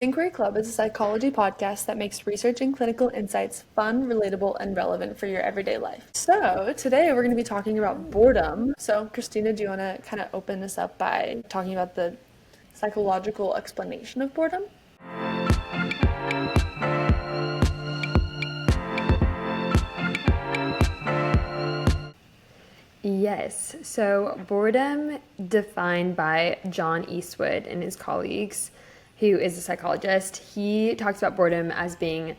Inquiry Club is a psychology podcast that makes research and clinical insights fun, relatable, and relevant for your everyday life. So, today we're going to be talking about boredom. So, Christina, do you want to kind of open this up by talking about the psychological explanation of boredom? Yes, so boredom, defined by John Eastwood and his colleagues, who is a psychologist, he talks about boredom as being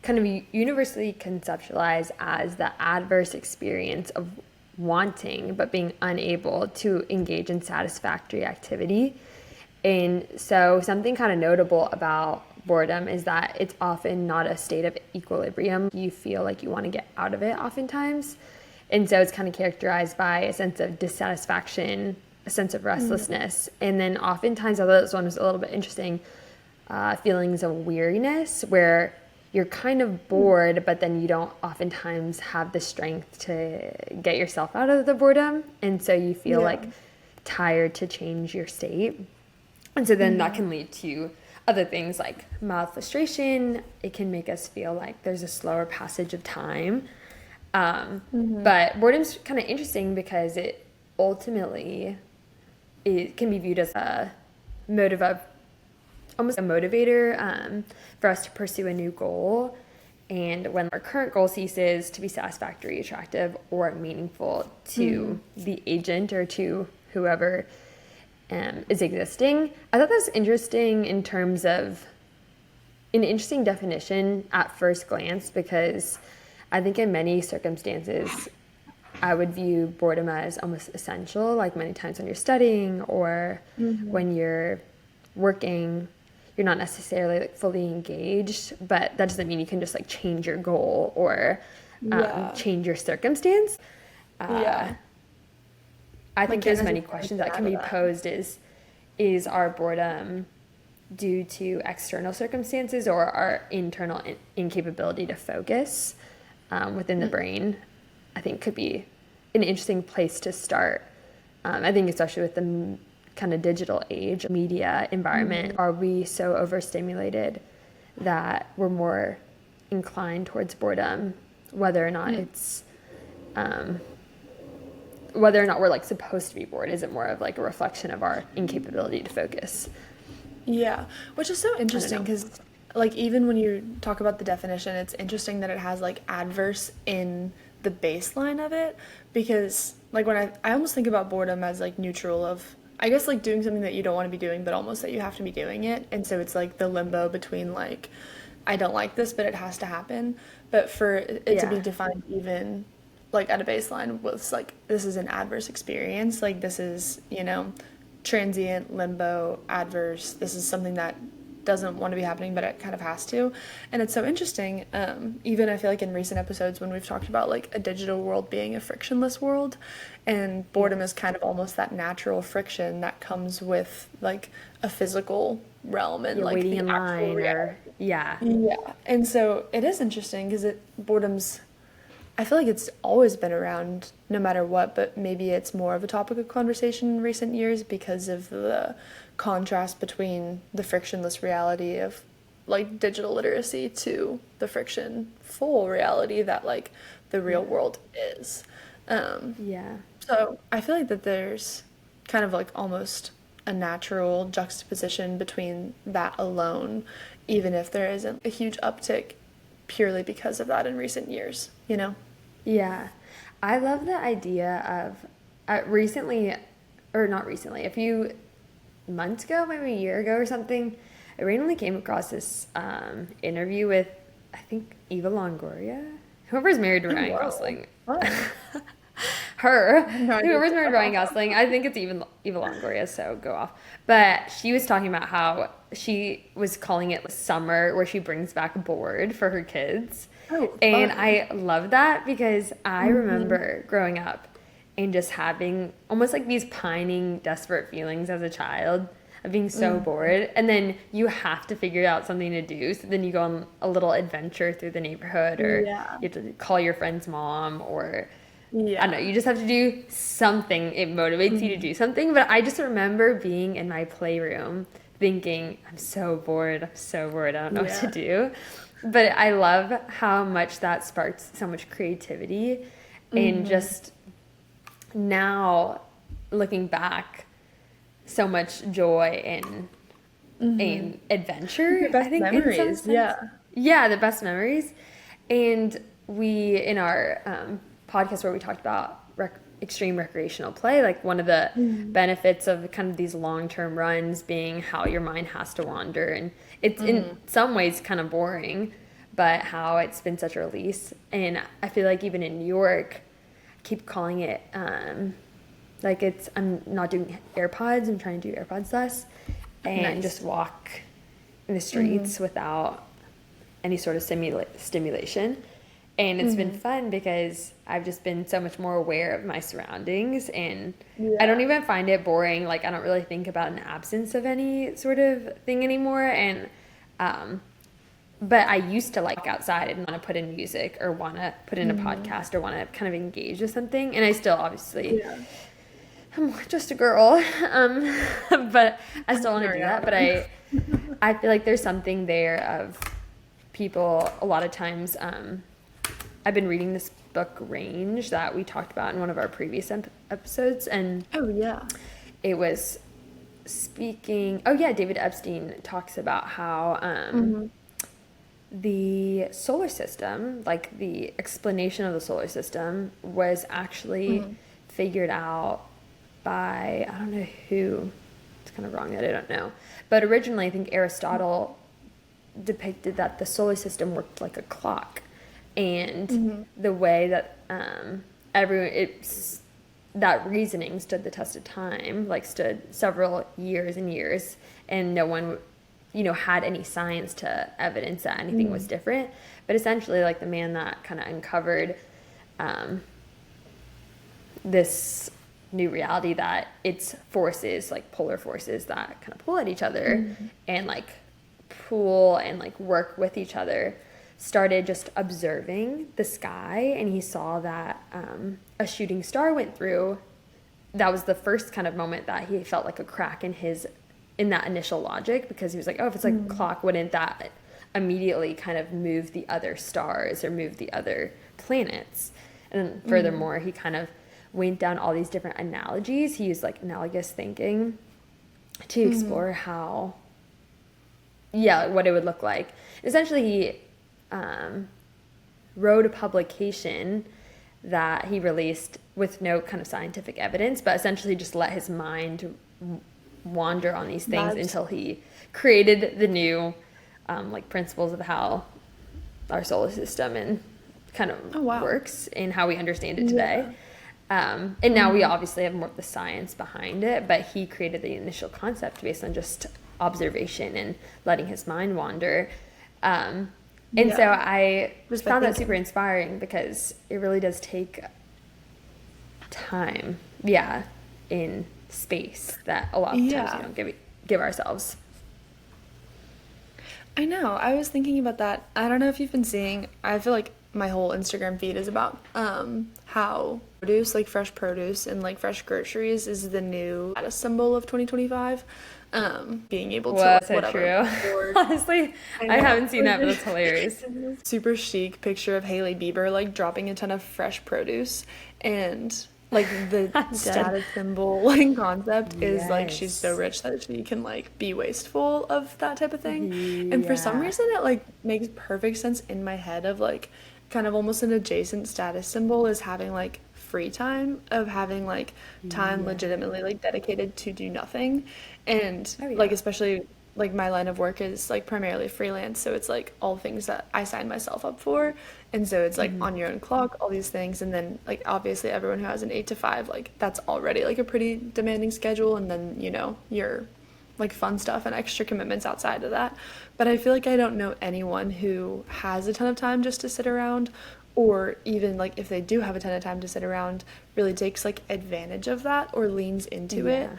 kind of universally conceptualized as the adverse experience of wanting but being unable to engage in satisfactory activity. And so something kind of notable about boredom is that it's often not a state of equilibrium. You feel like you want to get out of it oftentimes. And so it's kind of characterized by a sense of dissatisfaction, a sense of restlessness. And then oftentimes, although this one was a little bit interesting, feelings of weariness where you're kind of bored, but then you don't oftentimes have the strength to get yourself out of the boredom. And so you feel like tired to change your state. And so then that can lead to other things like mild frustration. It can make us feel like there's a slower passage of time. But boredom's kind of interesting because it ultimately can be viewed as a motive of almost a motivator for us to pursue a new goal. And when our current goal ceases to be satisfactory, attractive, or meaningful to the agent or to whoever is existing. I thought that was interesting in terms of an interesting definition at first glance, because I think in many circumstances, I would view boredom as almost essential, like many times when you're studying or when you're working, you're not necessarily like fully engaged, but that doesn't mean you can just like change your goal or change your circumstance. I think there's many questions that can be posed is our boredom due to external circumstances or our internal incapability to focus within the brain? I think could be an interesting place to start. I think especially with the kind of digital age, media environment, are we so overstimulated that we're more inclined towards boredom, whether or not it's whether or not we're like supposed to be bored? Is it more of like a reflection of our incapability to focus? Yeah, which is so interesting because like even when you talk about the definition, it's interesting that it has like adverse in the baseline of it, because like when I almost think about boredom as like neutral of, I guess, like doing something that you don't want to be doing but almost that you have to be doing it, and so it's like the limbo between like I don't like this but it has to happen. But for it to be defined even like at a baseline was like this is an adverse experience, like this is, you know, transient, limbo, adverse, this is something that doesn't want to be happening but it kind of has to. And it's so interesting, even I feel like in recent episodes when we've talked about like a digital world being a frictionless world, and boredom is kind of almost that natural friction that comes with like a physical realm and like waiting the in actual line reality. or And so it is interesting because boredom's, I feel like it's always been around no matter what, but maybe it's more of a topic of conversation in recent years because of the contrast between the frictionless reality of like digital literacy to the frictionful reality that like the real world is. So I feel like that there's kind of like almost a natural juxtaposition between that alone, even if there isn't a huge uptick purely because of that in recent years, you know? Yeah, I love the idea of recently, or not recently, a few months ago, maybe a year ago or something, I randomly came across this interview with, I think, Eva Longoria, whoever's married to Ryan Gosling. Whoever's married to Ryan Gosling, I think it's Eva Longoria, so go off. But she was talking about how she was calling it summer, where she brings back bored for her kids. And I love that because I remember growing up and just having almost like these pining, desperate feelings as a child of being so bored. And then you have to figure out something to do. So then you go on a little adventure through the neighborhood, or you have to call your friend's mom, or I don't know, you just have to do something. It motivates you to do something. But I just remember being in my playroom thinking, I'm so bored, I don't know what to Yeah. do. But I love how much that sparks so much creativity, and just now looking back, so much joy and adventure, Your best I think, in some memories. sense. Yeah. Yeah, the best memories. And we, in our podcast where we talked about extreme recreational play, like one of the benefits of kind of these long-term runs being how your mind has to wander. And it's in some ways kind of boring, but how it's been such a release. And I feel like even in New York, I keep calling it, like I'm not doing AirPods, I'm trying to do AirPods less, and just walk in the streets without any sort of stimulation. And it's been fun because I've just been so much more aware of my surroundings, and I don't even find it boring. Like, I don't really think about an absence of any sort of thing anymore. And but I used to like outside and want to put in music or want to put in a podcast or want to kind of engage with something. And I still obviously, I'm just a girl, but I still want to do that. But I feel like there's something there of people a lot of times. I've been reading this book, Range, that we talked about in one of our previous episodes, and it was speaking. Oh yeah, David Epstein talks about how the solar system, like the explanation of the solar system, was actually figured out by, I don't know who. It's kind of wrong that I don't know, but originally I think Aristotle depicted that the solar system worked like a clock. And the way that that reasoning stood the test of time, like stood several years and years, and no one, had any science to evidence that anything was different. But essentially, like, the man that kind of uncovered this new reality, that it's forces, like polar forces, that kind of pull at each other and like pull and like work with each other, started just observing the sky, and he saw that a shooting star went through. That was the first kind of moment that he felt like a crack in that initial logic, because he was like, oh, if it's like a clock, wouldn't that immediately kind of move the other stars or move the other planets? And furthermore, he kind of went down all these different analogies. He used like analogous thinking to explore how, what it would look like. Essentially, he wrote a publication that he released with no kind of scientific evidence, but essentially just let his mind wander on these things until he created the new like principles of how our solar system and kind of works and how we understand it today. And now we obviously have more of the science behind it, but he created the initial concept based on just observation and letting his mind wander. And so I just found that super inspiring, because it really does take time, in space, that a lot of times we don't give ourselves. I know. I was thinking about that. I don't know if you've been seeing, I feel like my whole Instagram feed is about how produce, like fresh produce and like fresh groceries, is the new status symbol of 2025. Being able to Well, so whatever. true. Honestly, I haven't seen that, but it's hilarious. Super chic picture of Hailey Bieber like dropping a ton of fresh produce, and like the status symbol like concept is like she's so rich that she can like be wasteful of that type of thing. And for some reason it like makes perfect sense in my head of like kind of almost an adjacent status symbol is having like free time, of having like time legitimately like dedicated to do nothing. And like especially like my line of work is like primarily freelance, so it's like all things that I sign myself up for, and so it's like on your own clock, all these things, and then like obviously everyone who has an 8 to 5, like that's already like a pretty demanding schedule, and then your like fun stuff and extra commitments outside of that. But I feel like I don't know anyone who has a ton of time just to sit around, or even like if they do have a ton of time to sit around, really takes like advantage of that or leans into it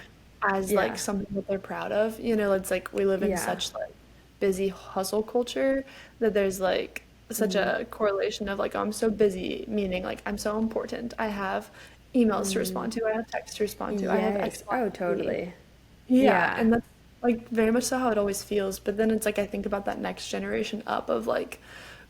as like something that they're proud of. It's like we live in such like busy hustle culture that there's like such a correlation of like, oh, I'm so busy, meaning like I'm so important, I have emails to respond to, I have texts to respond to, I have X, Y, Oh, Z. totally. And like very much so how it always feels. But then it's like I think about that next generation up of like,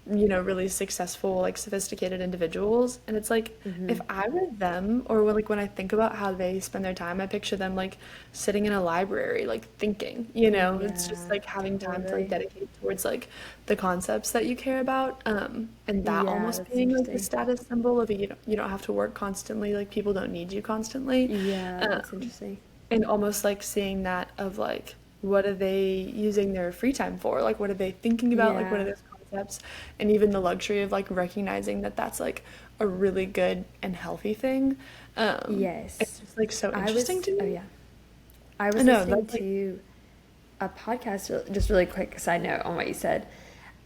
really successful, like sophisticated individuals. And it's like if I were them, or when I think about how they spend their time, I picture them like sitting in a library, like thinking, it's just Yeah, like having time to like totally. dedicate towards like the concepts that you care about. And that Yeah, almost that's being like the interesting. status symbol of you don't have to work constantly, like people don't need you constantly. Yeah, that's Um, interesting. and almost like seeing that of like, what are they using their free time for? Like, what are they thinking about? Like, what are Yeah. those concepts? And even the luxury of like recognizing that that's like a really good and healthy thing. It's Yes. just like so interesting to Oh me. yeah. I I was know listening that's like, to a podcast, just really quick side note on what you said.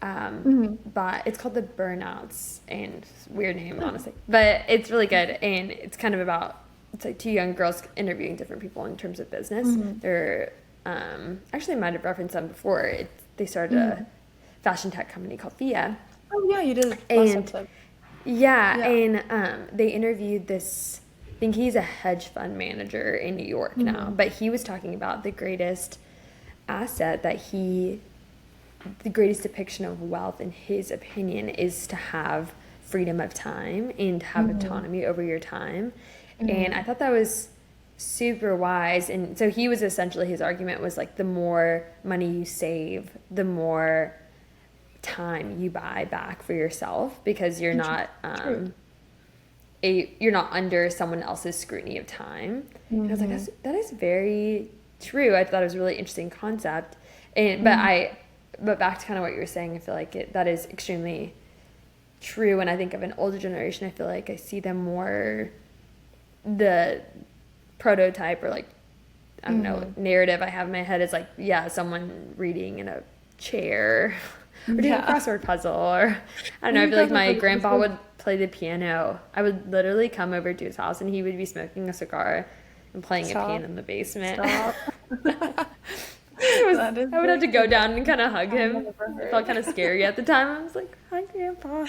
mhm. But it's called the Burnouts, and weird name, honestly. But it's really good, and it's kind of about, it's like two young girls interviewing different people in terms of business. Mhm. They're, actually might have referenced them before. They started a Mhm. fashion tech company called Fia. Oh yeah, you did last And episode. yeah, Yeah. and they interviewed this. I think he's a hedge fund manager in New York now, Mhm. but he was talking about the greatest asset the greatest depiction of wealth, in his opinion, is to have freedom of time and have Mhm. autonomy over your time. And I Mhm. thought that was super wise. And so he was essentially, his argument was like, the more money you save, the more time you buy back for yourself, because True. you're not under someone else's scrutiny of time. And I was like, Mhm. that is very true. I thought it was a really interesting concept. And Mhm. but back to kind of what you were saying, I feel like that is extremely true. When I think of an older generation, I feel like I see them more the prototype, or like, I don't know, Mhm. narrative I have in my head is like, yeah, someone reading in a chair or doing a Yeah. crossword puzzle, or I don't know, I Maybe feel like crossword my puzzle. Just grandpa like would play the piano. I would literally come over to his house and he would be smoking a cigar and playing a piano stop, in the basement. stop. It was, That is I would have like to the go down and funniest kind of hug sound him. I've ever It felt heard. kind of scary at the time. I was like, hi, grandpa.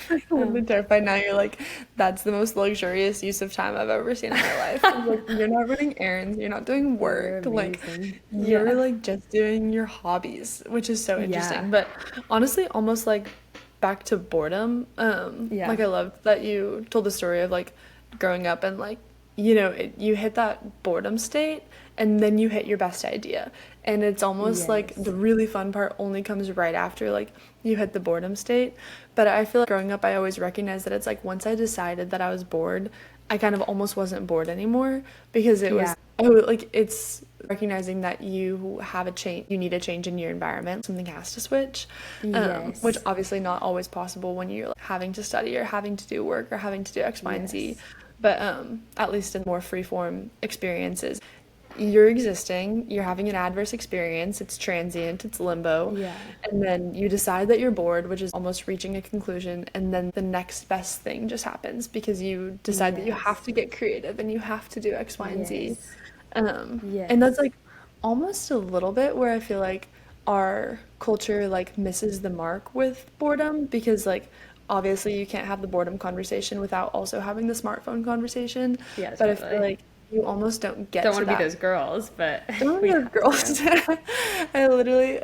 I'm a little bit Um, terrified now. You're like, that's the most luxurious use of time I've ever seen in my life. It's like, you're not running errands, you're not doing You're work, like amazing. you're Yeah. like just doing your hobbies, which is so Yeah. interesting. But honestly, almost like back to boredom. Yeah. Like I loved that you told the story of like growing up and like, you hit that boredom state and then you hit your best idea. And it's almost like the Yes. really fun part only comes right after like you hit the boredom state. But I feel like growing up, I always recognized that it's like once I decided that I was bored, I kind of almost wasn't bored anymore because it Yeah. was, oh, like it's recognizing that you have a change, you need a change in your environment, something has to switch, which Yes. obviously not always possible when you're like, having to study or having to do work or having to do X, Y, and Z. Yes. But at least in more free-form experiences, you're existing, you're having an adverse experience, it's transient, it's limbo, Yeah. and then you decide that you're bored, which is almost reaching a conclusion, and then the next best thing just happens because you decide that you have Yes. to get creative and you have to do X, Y, and Z. Yes. And that's Yes. like almost a little bit where I feel like our culture like misses the mark with boredom because like obviously you can't have the boredom conversation without also having the smartphone conversation, Yeah, but I feel totally. like you almost don't get Don't to want to be that. those girls, but Don't we know, have girls. to. I literally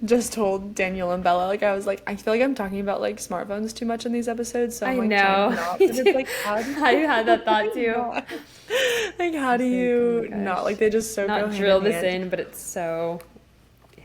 just told Daniel and Bella, like, I was like, I feel like I'm talking about like smartphones too much in these episodes, so I'm I like trying to know. not. Me But it's too. like, how do I had that you thought too. not? Like, how I do was like, oh my you not? gosh. Like, they just so go Not hand in drill this hand. in, but it's so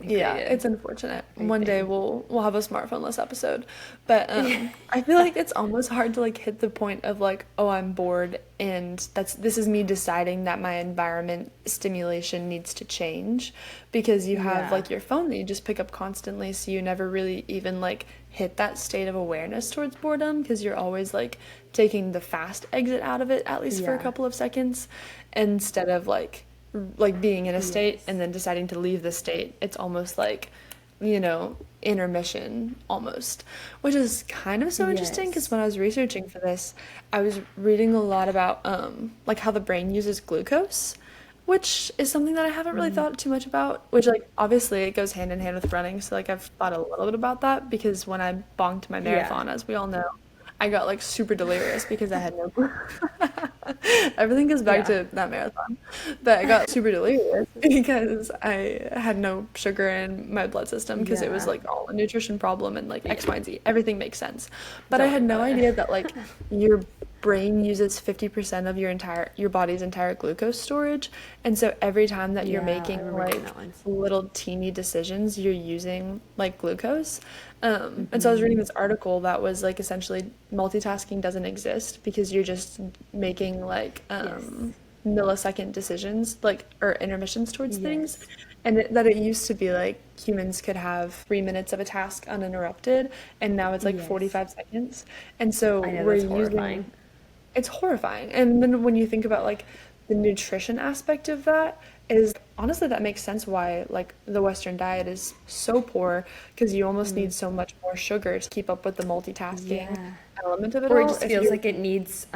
Yeah, integrated, it's unfortunate. I One day think. we'll have a smartphone-less episode. But I feel like it's almost hard to like hit the point of like, oh, I'm bored and this is me deciding that my environment stimulation needs to change because you have Yeah. like your phone that you just pick up constantly, so you never really even like hit that state of awareness towards boredom because you're always like taking the fast exit out of it at least for a Yeah. couple of seconds instead of like being in a state and Yes. then deciding to leave the state. It's almost like, intermission almost, which is kind of so interesting because Yes. when I was researching for this, I was reading a lot about like how the brain uses glucose, which is something that I haven't really Mm. thought too much about, which like obviously it goes hand in hand with running, so like I've thought a little bit about that because when I bonked my Yeah. marathon, as we all know, I got like super delirious because I had no Everything goes back Yeah. to that marathon. But I got super delirious because I had no sugar in my blood system because it was Yeah. like all a nutrition problem and like X, Y, and Z. Everything makes sense. But I Don't worry had no about idea it. that like your brain uses 50% of your body's entire glucose storage. And so every time that you're Yeah, I making remember like hearing that one. little teeny decisions, you're using like glucose. And so I was reading this article that was like essentially multitasking doesn't exist because you're just making like Yes. millisecond decisions like or intermissions towards things, Yes. and that it used to be like humans could have 3 minutes of a task uninterrupted, and now it's like Yes. 45 seconds. And so I know we're that's using, horrifying. it's horrifying. And then when you think about like the nutrition aspect of that, is honestly that makes sense why like the Western diet is so poor, because you almost need so much more sugar to keep up with the multitasking Yeah. element of it Or it all. just If feels you're, like it needs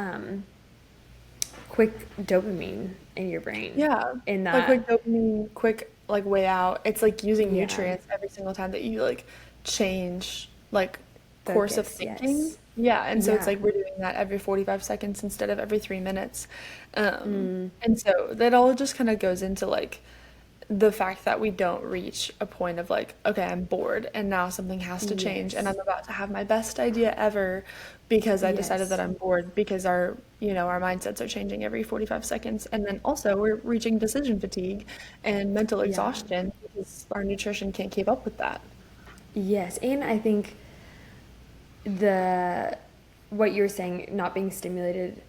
quick dopamine in your brain. yeah, In like that, quick dopamine, quick like way out. It's like using yeah, nutrients every single time that you like change like course of focus, thinking. yes. Yeah, and so it's Yeah. like we're doing that every 45 seconds instead of every 3 minutes. Mm, And so that all just kind of goes into like the fact that we don't reach a point of like, okay, I'm bored and now something has to change and yes. I'm about to have my best idea ever because I decided that Yes. I'm bored because our mindsets are changing every 45 seconds. And then also we're reaching decision fatigue and mental Yeah. exhaustion because our nutrition can't keep up with that. Yes. And I think the what you're saying, not being stimulated,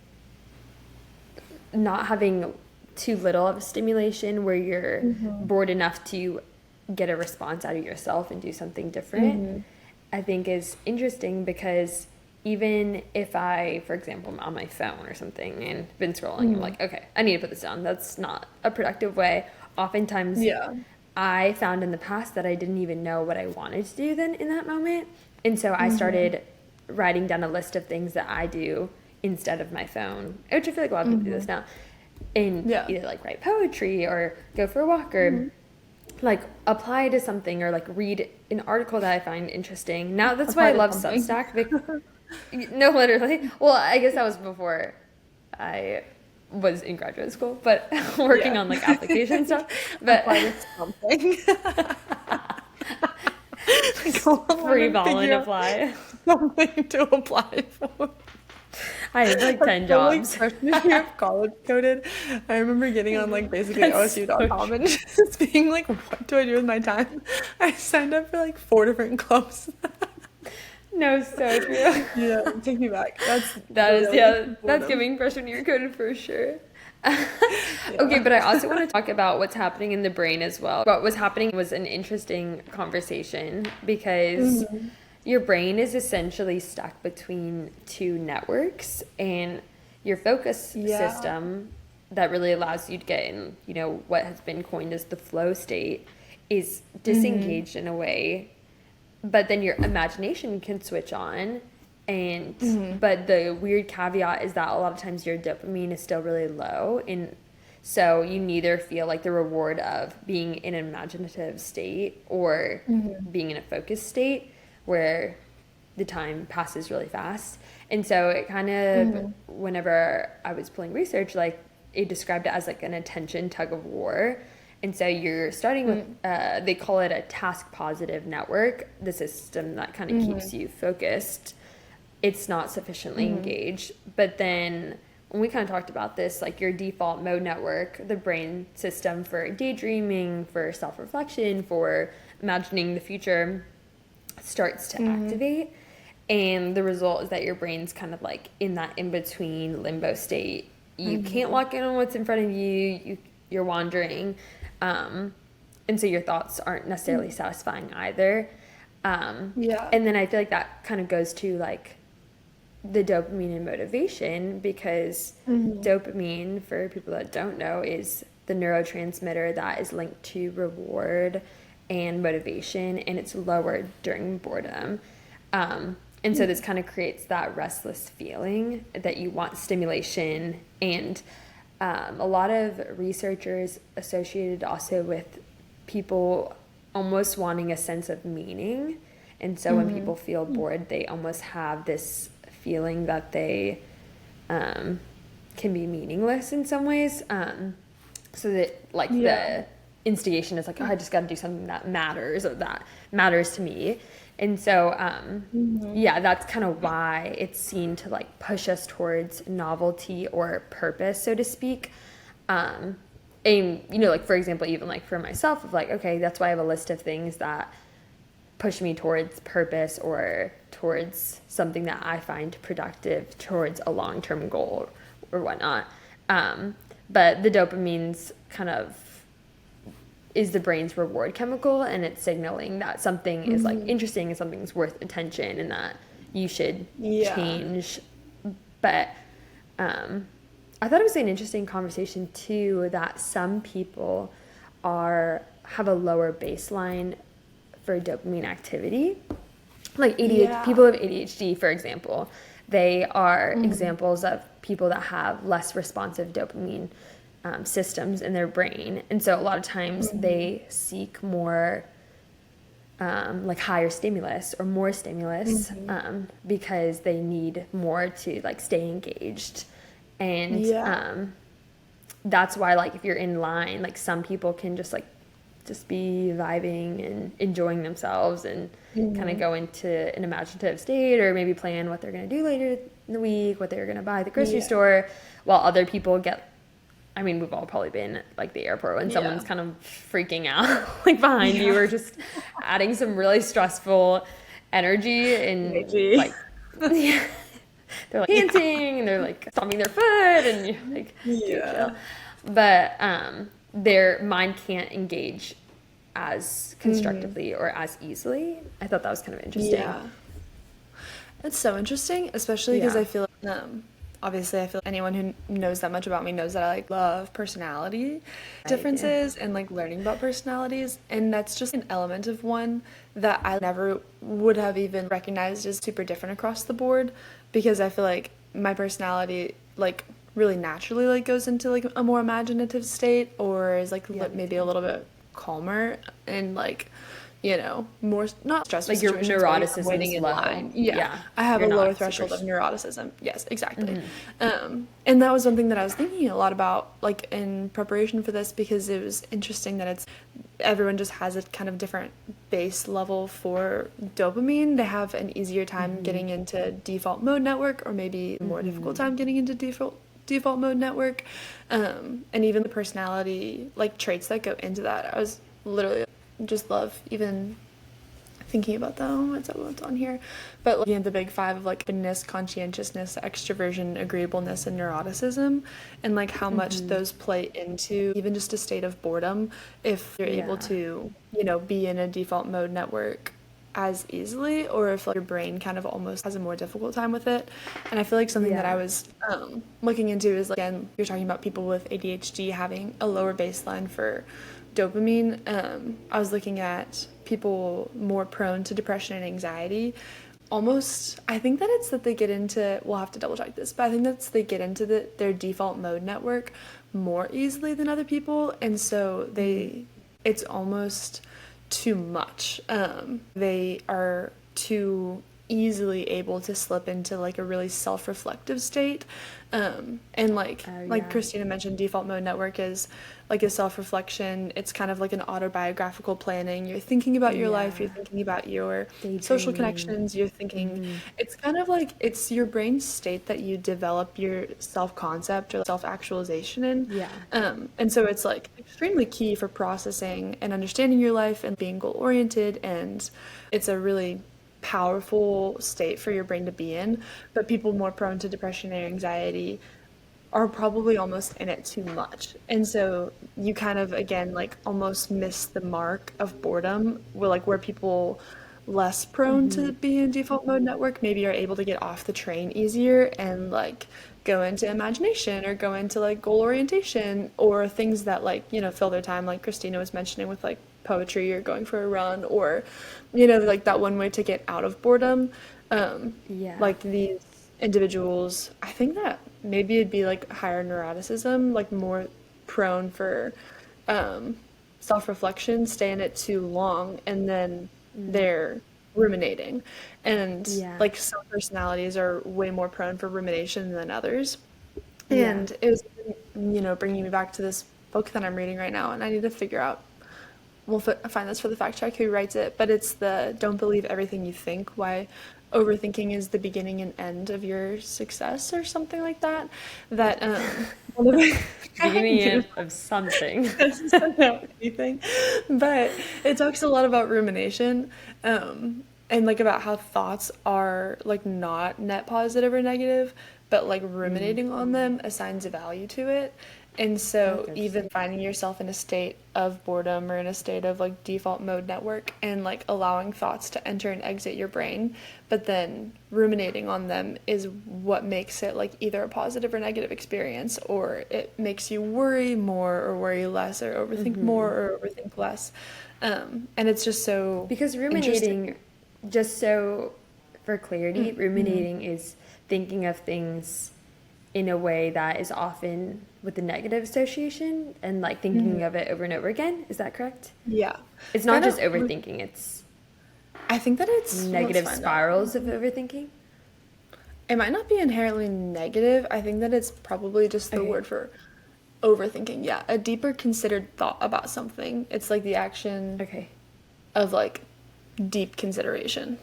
not having too little of a stimulation where you're Mm-hmm. bored enough to get a response out of yourself and do something different, Mm-hmm. I think is interesting because even if I, for example, am on my phone or something and been scrolling, I'm Mm-hmm. like, okay, I need to put this down. That's not a productive way. Oftentimes, Yeah. I found in the past that I didn't even know what I wanted to do then in that moment. And so I Mm-hmm. started writing down a list of things that I do instead of my phone, which I feel like a lot of people do Mm-hmm. this now, and Yeah. either like write poetry or go for a walk Mm-hmm. or like apply to something or like read an article that I find interesting. Now that's why I Apply to love something. Substack. No, literally. Well, I guess that was before I was in graduate school, but working Yeah. on like application stuff. But Apply to something. Go online free and ball and figure out apply. something to apply for. I had like 10 So, like jobs. freshman year of college coded, I remember getting on like basically That's so OSU.com and just being like, what do I do with my time? I signed up for like 4 different clubs. No, so true. Yeah, take me back. That's That is, really yeah, that's boredom. giving freshman year coded for sure. Okay, Yeah. but I also want to talk about what's happening in the brain as well. What was happening was an interesting conversation because Mhm. your brain is essentially stuck between two networks, and your focus Yeah. system that really allows you to get in, what has been coined as the flow state is Mhm. disengaged in a way, but then your imagination can switch on, and Mhm. but the weird caveat is that a lot of times your dopamine is still really low, and so you neither feel like the reward of being in an imaginative state or Mhm. being in a focused state where the time passes really fast. And so it kind of, Mhm. whenever I was pulling research, like it described it as like an attention tug of war. And so you're starting with, they call it a task positive network, the system that kind of keeps Mhm. you focused. It's not sufficiently Mhm. engaged. But then when we kind of talked about this, like your default mode network, the brain system for daydreaming, for self-reflection, for imagining the future, starts to Mhm. activate. And the result is that your brain's kind of like in that in-between limbo state. You can't Mhm. lock in on what's in front of you're wandering. And so your thoughts aren't necessarily satisfying either. Yeah. And then I feel like that kind of goes to like the dopamine and motivation, because Mhm. dopamine, for people that don't know, is the neurotransmitter that is linked to reward and motivation, and it's lowered during boredom. And so this kind of creates that restless feeling that you want stimulation. And a lot of researchers associated also with people almost wanting a sense of meaning. And so when people feel bored, they almost have this feeling that they can be meaningless in some ways. So that like Yeah. instigation is like, oh, I just got to do something that matters or that matters to me. And so, yeah, that's kind of why it's seen to like push us towards novelty or purpose, so to speak. And, you know, like, for example, even like for myself, of like, okay, that's why I have a list of things that push me towards purpose or towards something that I find productive towards a long-term goal or whatnot. But the dopamine's kind of is the brain's reward chemical, and it's signaling that something is like interesting and something's worth attention and that you should change. But I thought it was an interesting conversation too, that some people have a lower baseline for dopamine activity. Like people with ADHD, for example, they are examples of people that have less responsive dopamine systems in their brain. And so a lot of times they seek more like higher stimulus or more stimulus because they need more to like stay engaged. And that's why, like, if you're in line, like, some people can just be vibing and enjoying themselves and kind of go into an imaginative state, or maybe plan what they're going to do later in the week, what they're going to buy at the grocery store, while other people get, I mean, we've all probably been at like the airport when someone's kind of freaking out like behind you, or just adding some really stressful energy, and like they're like panting and they're like stomping their foot, and you're like, chill. But their mind can't engage as constructively or as easily. I thought that was kind of interesting. Yeah, it's so interesting, especially because I feel like, obviously, I feel like anyone who knows that much about me knows that I like love personality differences and like learning about personalities, and that's just an element of one that I never would have even recognized as super different across the board, because I feel like my personality like really naturally like goes into like a more imaginative state, or is like maybe a little bit calmer and like, you know, more not stressful. Like your neuroticism waiting in low. line. Yeah. I have a lower threshold of neuroticism. Yes, exactly. And that was one thing that I was thinking a lot about, like, in preparation for this, because it was interesting that everyone just has a kind of different base level for dopamine. They have an easier time getting into default mode network, or maybe a more difficult time getting into default mode network. And even the personality like traits that go into that, I was literally just love even thinking about them. What's on here, but looking at the big five of like openness, conscientiousness, extroversion, agreeableness, and neuroticism, and like how much those play into even just a state of boredom, if you're able to, you know, be in a default mode network as easily, or if like your brain kind of almost has a more difficult time with it. And I feel like something that I was looking into is, like, again, you're talking about people with ADHD having a lower baseline for dopamine. I was looking at people more prone to depression and anxiety. Almost, I think that it's that they get into, we'll have to double check this, but I think that's they get into their default mode network more easily than other people, and so it's almost too much. They are too easily able to slip into like a really self-reflective state, and like Christina mentioned, default mode network is like a self-reflection. It's kind of like an autobiographical planning. You're thinking about your life, you're thinking about your social connections, you're thinking it's kind of like it's your brain's state that you develop your self-concept or self-actualization in. And so it's like extremely key for processing and understanding your life and being goal-oriented, and it's a really powerful state for your brain to be in. But people more prone to depression and anxiety are probably almost in it too much, and so you kind of, again, like almost miss the mark of boredom, where people less prone to be in default mode network maybe are able to get off the train easier and like go into imagination or go into like goal orientation, or things that, like, you know, fill their time, like Christina was mentioning, with like poetry or going for a run, or, you know, like that one way to get out of boredom. Like these individuals, I think that maybe it'd be like higher neuroticism, like more prone for self-reflection, stay in it too long, and then they're ruminating. And like some personalities are way more prone for rumination than others. And it was, you know, bringing me back to this book that I'm reading right now, and I need to figure out we'll find this for the fact check who writes it, but it's the don't believe everything you think, why overthinking is the beginning and end of your success or something like that. That one of the Beginning of something. doesn't know anything, but it talks a lot about rumination, and like about how thoughts are like not net positive or negative, but like ruminating on them assigns a value to it. And so even finding yourself in a state of boredom or in a state of like default mode network and like allowing thoughts to enter and exit your brain, but then ruminating on them is what makes it like either a positive or negative experience, or it makes you worry more or worry less, or overthink more or overthink less. And it's just so Because ruminating, just so for clarity, ruminating is thinking of things in a way that is often with a negative association and like thinking of it over and over again. Is that correct? Yeah. It's not Kind just of- overthinking, it's I think that it's negative let's find out. spirals of overthinking. It might not be inherently negative. I think that it's probably just the Okay. word for overthinking. Yeah, a deeper considered thought about something. It's like the action Okay. of like deep consideration.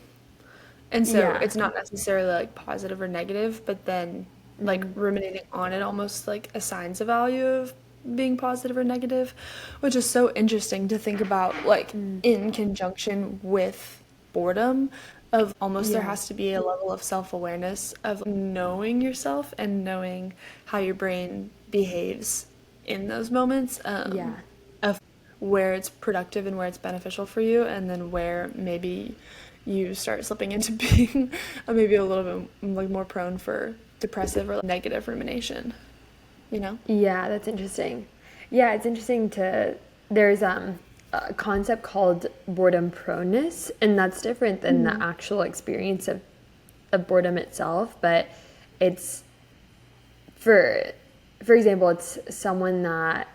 And so Yeah. it's not necessarily like positive or negative, but then like ruminating on it almost like assigns a value of being positive or negative, which is so interesting to think about like in conjunction with boredom, of almost there Yeah. has to be a level of self-awareness of knowing yourself and knowing how your brain behaves in those moments, Yeah. of where it's productive and where it's beneficial for you, and then where maybe you start slipping into being maybe a little bit like more prone for depressive or negative rumination, you know? Yeah, that's interesting. Yeah, it's interesting there's a concept called boredom proneness, and that's different than the actual experience of boredom itself, but it's for example, it's someone that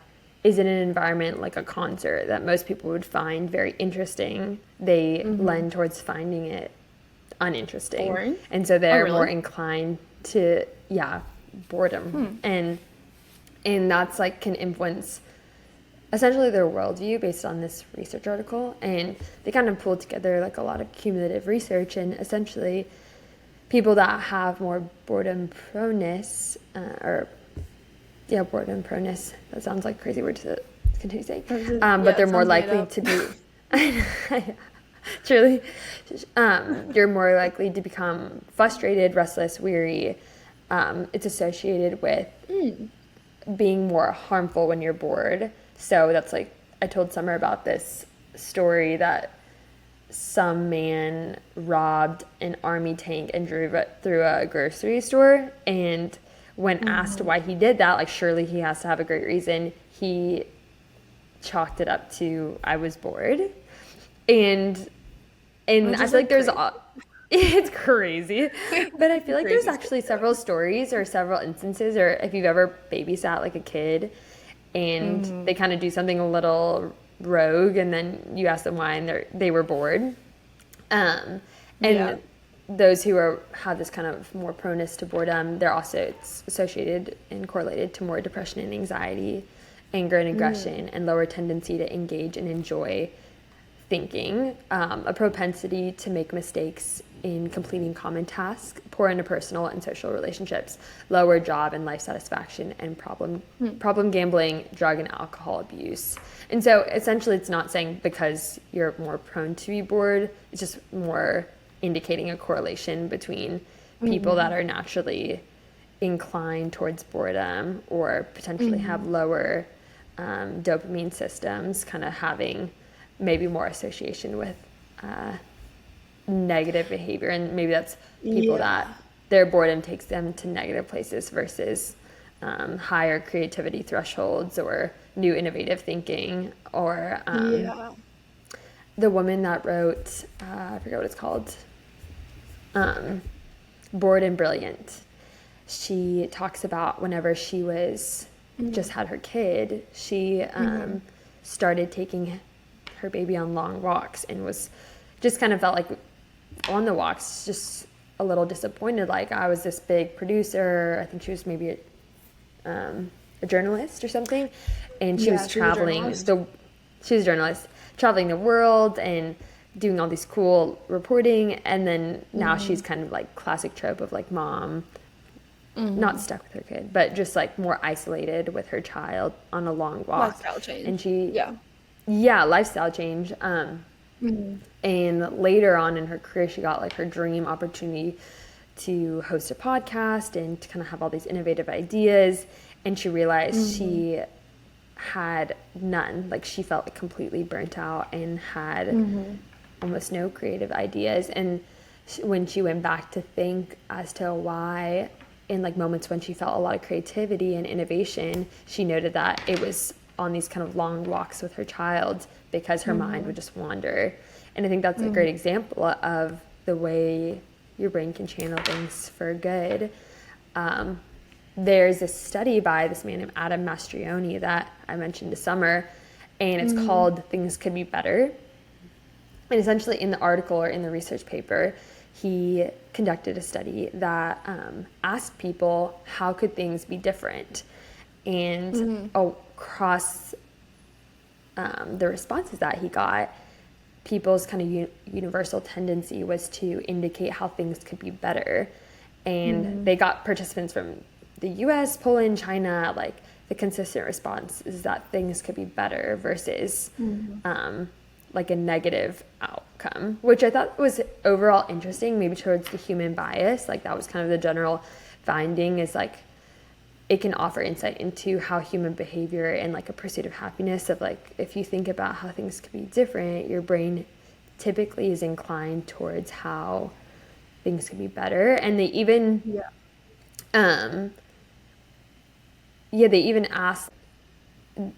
is in an environment like a concert that most people would find very interesting. They lend towards finding it uninteresting. Boring? And so they're Oh, really? more inclined to, boredom. And that's like can influence essentially their worldview based on this research article. And they kind of pulled together like a lot of cumulative research, and essentially people that have more boredom proneness, boredom proneness. That sounds like a crazy word to continue saying. But they're it more sounds made likely up. to be, truly, you're more likely to become frustrated, restless, weary. It's associated with being more harmful when you're bored. So that's like, I told Summer about this story that some man robbed an army tank and drove it through a grocery store, and when asked why he did that, like surely he has to have a great reason, he chalked it up to I was bored. And Which I is, feel like there's crazy. it's crazy, but I feel like there's Crazy actually several stories or several instances, or if you've ever babysat like a kid and they kind of do something a little rogue, and then you ask them why, and they were bored. And Yeah. those who have this kind of more proneness to boredom, it's associated and correlated to more depression and anxiety, anger and aggression, and lower tendency to engage and enjoy thinking, a propensity to make mistakes in completing common tasks, poor interpersonal and social relationships, lower job and life satisfaction, and problem gambling, drug and alcohol abuse. And so essentially it's not saying because you're more prone to be bored, it's just more indicating a correlation between people that are naturally inclined towards boredom or potentially have lower dopamine systems, kind of having maybe more association with negative behavior. And maybe that's people that their boredom takes them to negative places versus higher creativity thresholds or new innovative thinking, or the woman that wrote, I forget what it's called, Bored and Brilliant. She talks about whenever she was just had her kid, she started taking her baby on long walks, and was just kind of felt like on the walks just a little disappointed, like I was this big producer. I think she was maybe a journalist or something, and she was she was a traveling journalist. she was a journalist. traveling the world and doing all these cool reporting, and then now she's kind of like classic trope of like mom not stuck with her kid, but just like more isolated with her child on a long walk. Lifestyle change. And she, yeah, lifestyle change. And later on in her career, she got like her dream opportunity to host a podcast and to kind of have all these innovative ideas. And she realized she had none. Like she felt like completely burnt out and had almost no creative ideas. And when she went back to think as to why, in like moments when she felt a lot of creativity and innovation, she noted that it was on these kind of long walks with her child because her mind would just wander. And I think that's a great example of the way your brain can channel things for good. There's a study by this man named Adam Mastrioni that I mentioned this summer, and it's called Things Could Be Better. And essentially in the article or in the research paper, he conducted a study that asked people how could things be different. And across the responses that he got, people's kind of universal tendency was to indicate how things could be better. And they got participants from the US, Poland, China. Like the consistent response is that things could be better versus like a negative outcome, which I thought was overall interesting, maybe towards the human bias. Like that was kind of the general finding, is like it can offer insight into how human behavior and like a pursuit of happiness, of like if you think about how things could be different, your brain typically is inclined towards how things could be better. And they even they even asked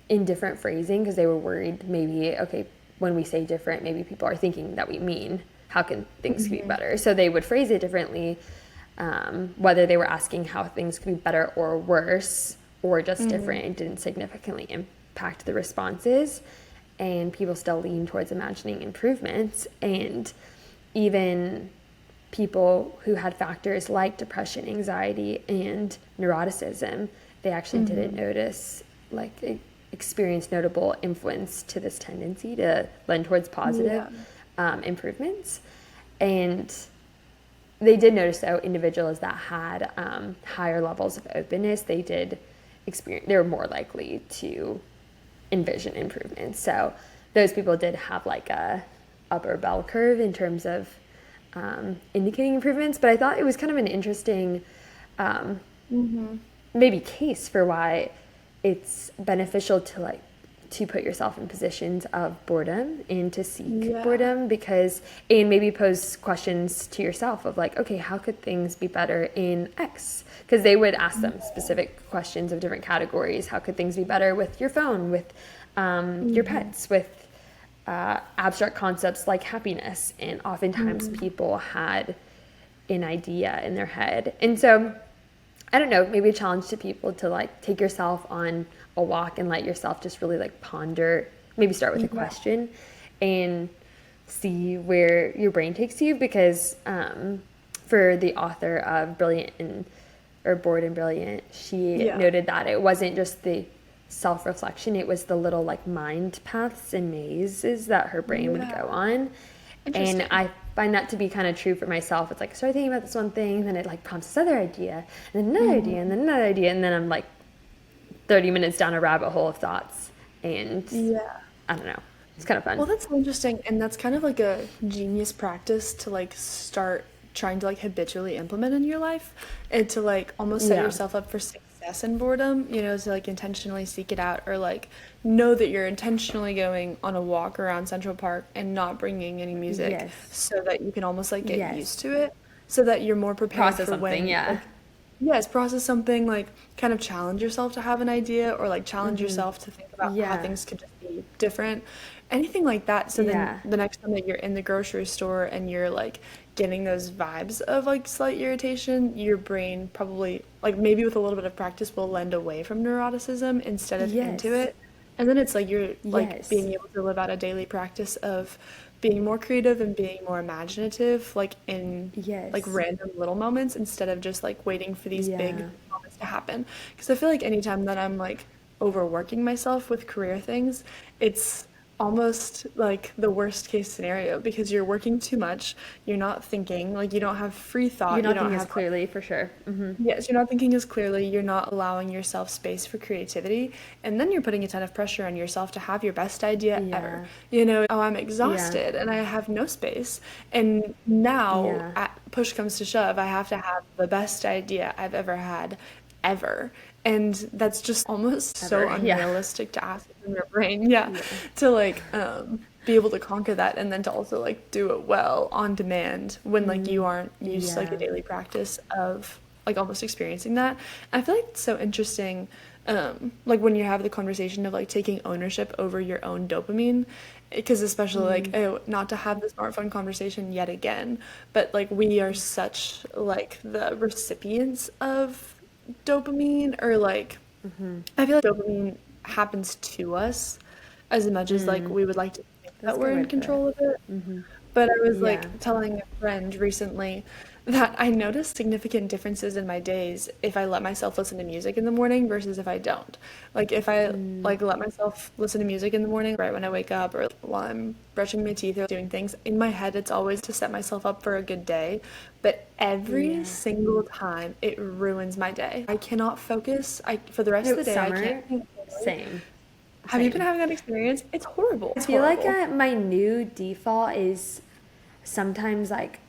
in different phrasing because they were worried maybe, okay, when we say different, maybe people are thinking that we mean how can things be better. So they would phrase it differently, whether they were asking how things could be better or worse or just different. It didn't significantly impact the responses, and people still lean towards imagining improvements. And even people who had factors like depression, anxiety, and neuroticism, they actually didn't notice like experience notable influence to this tendency to lend towards positive improvements. And they did notice, though, individuals that had higher levels of openness, they were more likely to envision improvements. So those people did have like a upper bell curve in terms of indicating improvements. But I thought it was kind of an interesting maybe case for why it's beneficial to put yourself in positions of boredom and to seek boredom, and maybe pose questions to yourself of like, okay, how could things be better in X? Because they would ask them specific questions of different categories. How could things be better with your phone, with your pets, with abstract concepts like happiness? And oftentimes people had an idea in their head. And so I don't know, maybe a challenge to people to like take yourself on a walk and let yourself just really like ponder, maybe start with a question and see where your brain takes you. Because for the author of Bored and Brilliant, she noted that it wasn't just the self-reflection, it was the little like mind paths and mazes that her brain would go on. And I find that to be kind of true for myself. It's like I start thinking about this one thing, then it like prompts this other idea, and then another idea, and then another idea, and then I'm like 30 minutes down a rabbit hole of thoughts. And I don't know, it's kind of fun. Well, that's interesting, and that's kind of like a genius practice to like start trying to like habitually implement in your life, and to like almost set yourself up for success in boredom, you know, to like intentionally seek it out, or like know that you're intentionally going on a walk around Central Park and not bringing any music, so that you can almost like get used to it, so that you're more prepared process for something, when process something, like kind of challenge yourself to have an idea, or like challenge yourself to think about how things could just be different, anything like that. So then the next time that you're in the grocery store and you're like getting those vibes of like slight irritation, your brain probably, like maybe with a little bit of practice, will lend away from neuroticism instead of into it. And then it's like you're like being able to live out a daily practice of being more creative and being more imaginative, like in like random little moments, instead of just like waiting for these big moments to happen. Because I feel like anytime that I'm like overworking myself with career things, it's almost like the worst case scenario because you're working too much, you're not thinking, like you don't have free thought, You're you not don't thinking as have clearly, for sure. yes, you're not thinking as clearly, you're not allowing yourself space for creativity, and then you're putting a ton of pressure on yourself to have your best idea ever. Yeah. You know, oh, I'm Yeah. exhausted and I have no space. And now, Yeah. push comes to shove, I have to have the best idea I've ever had, ever. And that's just almost so Ever. Yeah. unrealistic to ask in your brain, yeah, Yeah. to like be able to conquer that and then to also like do it well on demand when like you aren't used to like the Yeah. daily practice of like almost experiencing that. I feel like it's so interesting, like when you have the conversation of like taking ownership over your own dopamine, because especially like oh, not to have the smartphone conversation yet again, but like we are such like the recipients of dopamine or like I feel like dopamine happens to us as much as like we would like to think That's that a we're good way in to put it. control of it. But I was Yeah. like telling a friend recently that I noticed significant differences in my days if I let myself listen to music in the morning versus if I don't. Like if I like let myself listen to music in the morning right when I wake up or while I'm brushing my teeth or doing things, in my head it's always to set myself up for a good day. But every Yeah. single time it ruins my day. I cannot focus. I for the rest of No, the day I can't summer, think clearly. same. Have you been Same. having that experience? It's horrible. I It's feel like horrible. my new default is sometimes like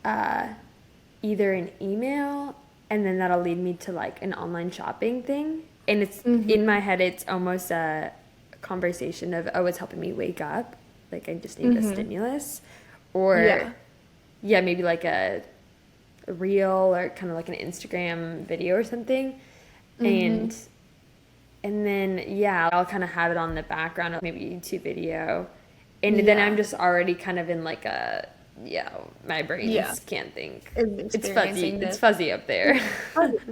either an email and then that'll lead me to like an online shopping thing. And it's in my head, it's almost a conversation of, oh, it's helping me wake up. Like I just need a stimulus. Or, Yeah. yeah, maybe like a reel or kind of like an Instagram video or something. And then, yeah, I'll kind of have it on the background of maybe a YouTube video. And then I'm Yeah. just already kind of in like yeah, my brain Yeah. can't think. Is It's fuzzy. experiencing It's this. fuzzy up there.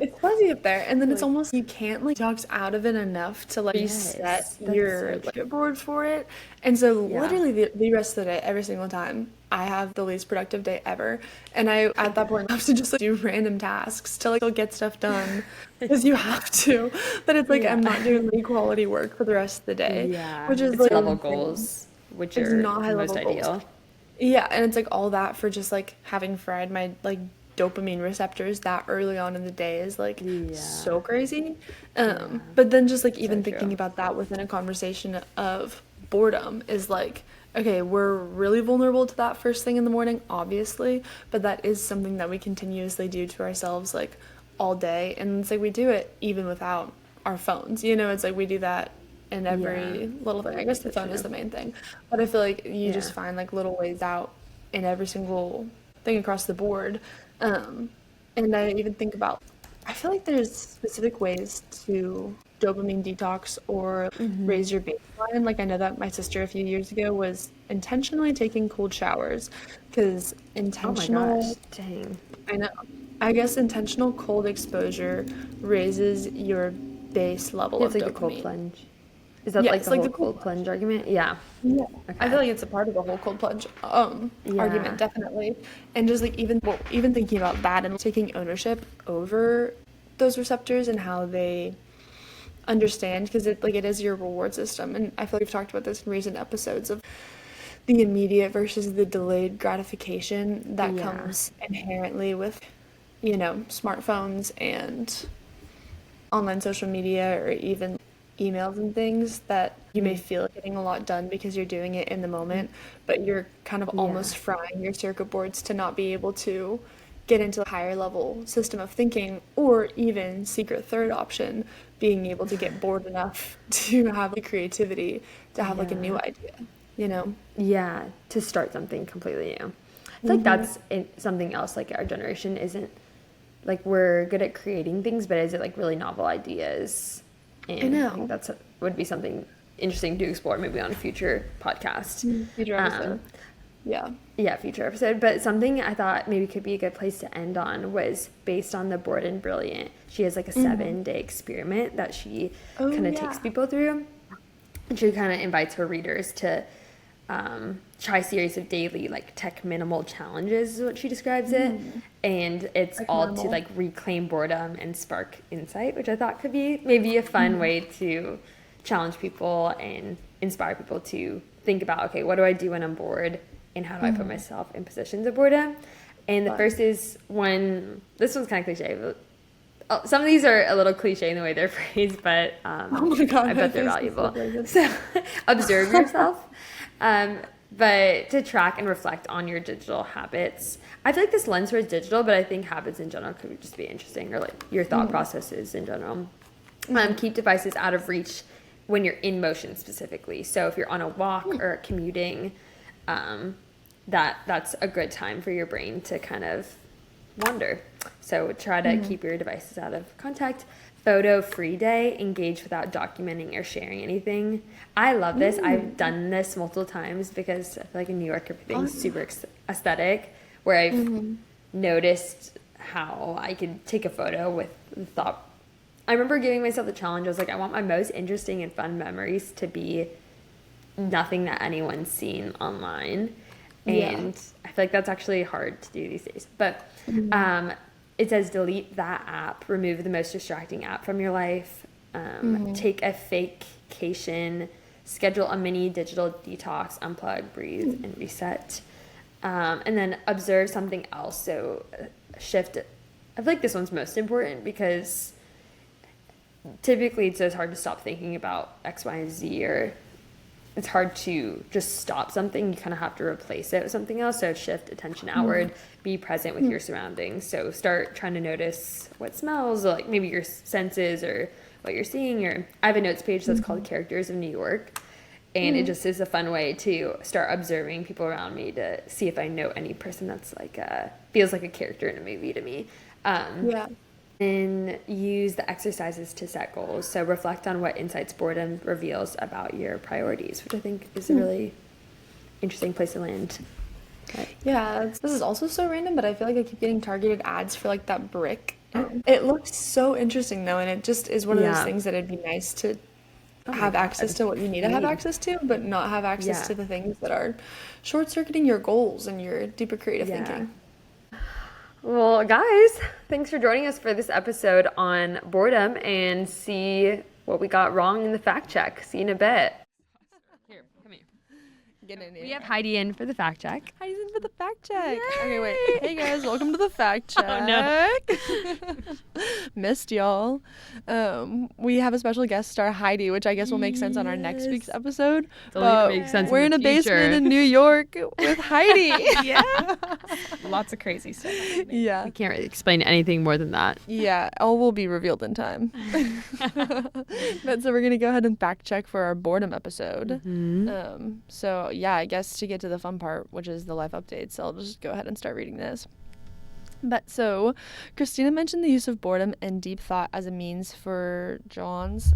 It's fuzzy up there, and then it's Like, almost you can't like detox out of it enough to like reset yes, that's your so true. like board for it. And so Yeah. literally the rest of the day, every single time, I have the least productive day ever. And I at that point have to just like do random tasks to like go get stuff done because you have to. But it's like Yeah. I'm not doing any quality work for the rest of the day, Yeah. which is It's like level insane. goals, which It's are not high most level goals. ideal. Yeah, and it's like all that for just like having fried my like dopamine receptors that early on in the day is like Yeah. so crazy. Yeah. But then just like So even thinking true. about that within a conversation of boredom is like, okay, we're really vulnerable to that first thing in the morning, obviously, but that is something that we continuously do to ourselves like all day. And it's like we do it even without our phones. You know, it's like we do that in Yeah. every little thing. I guess the So phone is true. the main thing. But I feel like you Yeah. just find like little ways out in every single thing across the board. Um, and I even think about, I feel like there's specific ways to dopamine detox or raise your baseline. Like I know that my sister a few years ago was intentionally taking cold showers because Oh my gosh. intentional, Dang. I know, I guess intentional cold exposure raises your base level It's of like the cold dopamine. plunge. Is that Yeah, like it's the like whole the cold cold plunge. plunge argument? Yeah. Yeah, I Okay. feel like it's a part of the whole cold plunge argument, Yeah. definitely. And just like even well, even thinking about that and taking ownership over those receptors and how they understand because it like it is your reward system. And I feel like we've talked about this in recent episodes of the immediate versus the delayed gratification that Yeah. comes inherently with, smartphones and online social media or even emails and things that you may feel like getting a lot done because you're doing it in the moment, but you're kind of Yeah. almost frying your circuit boards to not be able to get into a higher level system of thinking or even secret third option, being able to get bored enough to have the creativity to have like a new Yeah. idea, you know? Yeah. To start something completely new. I feel like that's something else. Like our generation isn't like we're good at creating things, but is it like really novel ideas? I And I think know. that's would be something interesting to explore maybe on a future podcast. Future episode. Yeah. Yeah, future episode. But something I thought maybe could be a good place to end on was based on the Bored and Brilliant. She has like a 7-day experiment that she Oh, kind of takes yeah. people through. And she kind of invites her readers to try a series of daily like tech minimal challenges is what she describes it. And it's Like all to minimal. like reclaim boredom and spark insight, which I thought could be maybe a fun way to challenge people and inspire people to think about, okay, what do I do when I'm bored, and how do I put myself in positions of boredom? And the first is this one's kind of cliche, but some of these are a little cliche in the way they're phrased, but oh my God, I bet they're valuable. So observe yourself, but to track and reflect on your digital habits. I feel like this lens towards digital, but I think habits in general could just be interesting, or like your thought processes in general. Keep devices out of reach when you're in motion specifically. So if you're on a walk or commuting, that's a good time for your brain to kind of wander. So try to keep your devices out of contact. Photo free day, engage without documenting or sharing anything. I love this. I've done this multiple times because I feel like in New York everything's super aesthetic, where I've noticed how I could take a photo with the thought. I remember giving myself the challenge. I was like, I want my most interesting and fun memories to be nothing that anyone's seen online. And I feel like that's actually hard to do these days. But it says delete that app, remove the most distracting app from your life, take a fakecation, schedule a mini digital detox, unplug, breathe, and reset. And then observe something else. So shift. I feel like this one's most important because typically it's hard to stop thinking about X, Y, and Z, or it's hard to just stop something. You kind of have to replace it with something else. So shift attention outward, be present with your surroundings. So start trying to notice what smells, or like maybe your senses or what you're seeing. Or I have a notes page that's called Characters of New York. And it just is a fun way to start observing people around me to see if I know any person that's like feels like a character in a movie to me. And use the exercises to set goals. So reflect on what insights boredom reveals about your priorities, which I think is a really interesting place to land. Okay. Yeah, this is also so random, but I feel like I keep getting targeted ads for like that brick. It looks so interesting though, and it just is one of those things that it'd be nice to have access to what you need to have access to, but not have access to the things that are short-circuiting your goals and your deeper creative thinking. Well, guys, thanks for joining us for this episode on boredom, and see what we got wrong in the fact check. See you in a bit. Here, come here. Get in here. We have Heidi in for the fact check. Heidi's in for the fact check. Yay! Okay, wait. Hey guys, welcome to the fact check. Oh, no. Missed y'all. We have a special guest star, Heidi, which I guess will make sense on our next week's episode. Makes sense we're in a basement in New York with Heidi. Lots of crazy stuff. Yeah. We can't really explain anything more than that. Yeah, all will be revealed in time. But so we're going to go ahead and fact check for our boredom episode. So yeah, I guess to get to the fun part, which is the life updates, I'll just go ahead and start reading this. But so, Christina mentioned the use of boredom and deep thought as a means for Johannes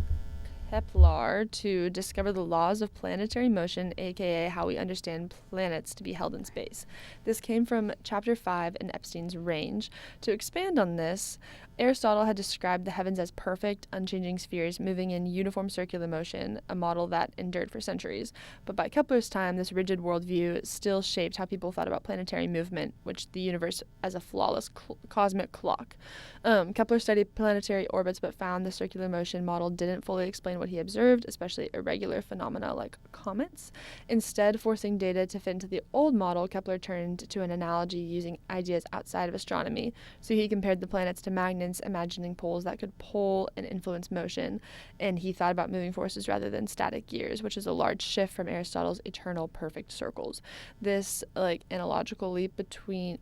Kepler to discover the laws of planetary motion, aka how we understand planets to be held in space. This came from Chapter 5 in Epstein's Range. To expand on this, Aristotle had described the heavens as perfect, unchanging spheres moving in uniform circular motion, a model that endured for centuries. But by Kepler's time, this rigid worldview still shaped how people thought about planetary movement, which the universe as a flawless cosmic clock. Kepler studied planetary orbits but found the circular motion model didn't fully explain what he observed, especially irregular phenomena like comets. Instead, forcing data to fit into the old model, Kepler turned to an analogy using ideas outside of astronomy. So he compared the planets to magnets, imagining poles that could pull and influence motion, and he thought about moving forces rather than static gears, which is a large shift from Aristotle's eternal perfect circles. This analogical leap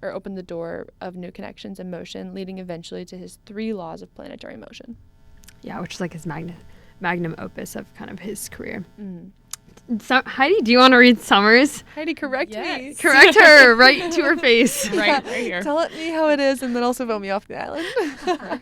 opened the door of new connections and motion, leading eventually to his 3 laws of planetary motion. Yeah, which is like his magnum opus of kind of his career. So, Heidi, do you want to read Summers? Heidi, correct me. Correct her right to her face. Right here. Tell me how it is, and then also vote me off the island.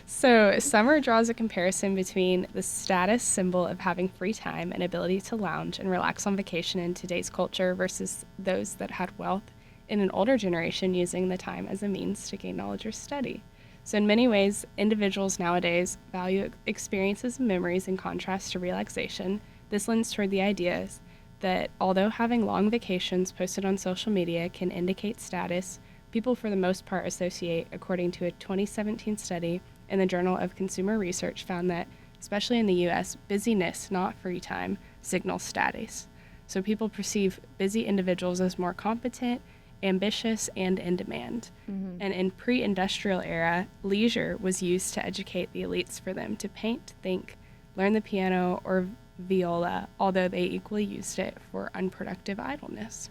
So Summer draws a comparison between the status symbol of having free time and ability to lounge and relax on vacation in today's culture versus those that had wealth in an older generation using the time as a means to gain knowledge or study. So in many ways, individuals nowadays value experiences and memories in contrast to relaxation. This lends toward the ideas that although having long vacations posted on social media can indicate status, people for the most part associate, according to a 2017 study in the Journal of Consumer Research, found that, especially in the U.S., busyness, not free time, signal status. So people perceive busy individuals as more competent, ambitious, and in demand. And in pre-industrial era, leisure was used to educate the elites for them to paint, think, learn the piano or viola, although they equally used it for unproductive idleness.